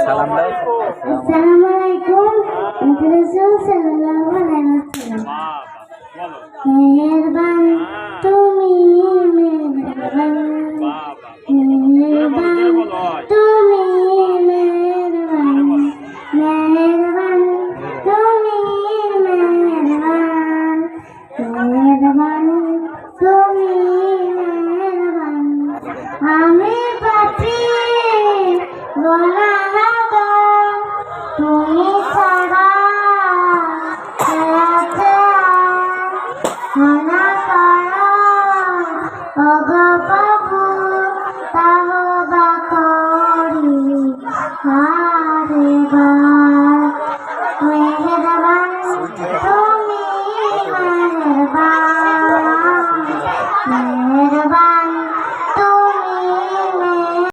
সালাম দাও। আসসালামু আলাইকুম। রাসূল সাল্লাল্লাহু আলাইহি ওয়াসাল্লাম। মেহেরবান তুমি, মেহেরবান, মেহেরবান তুমি, মেহেরবান, মেহেরবান তুমি, মেহেরবান, মেহেরবান তুমি, মেহেরবান। আমি পাপী গুনাহগার, তুমি ছাড়া ক্ষমা করো ওগো প্রভু, তওবা করি।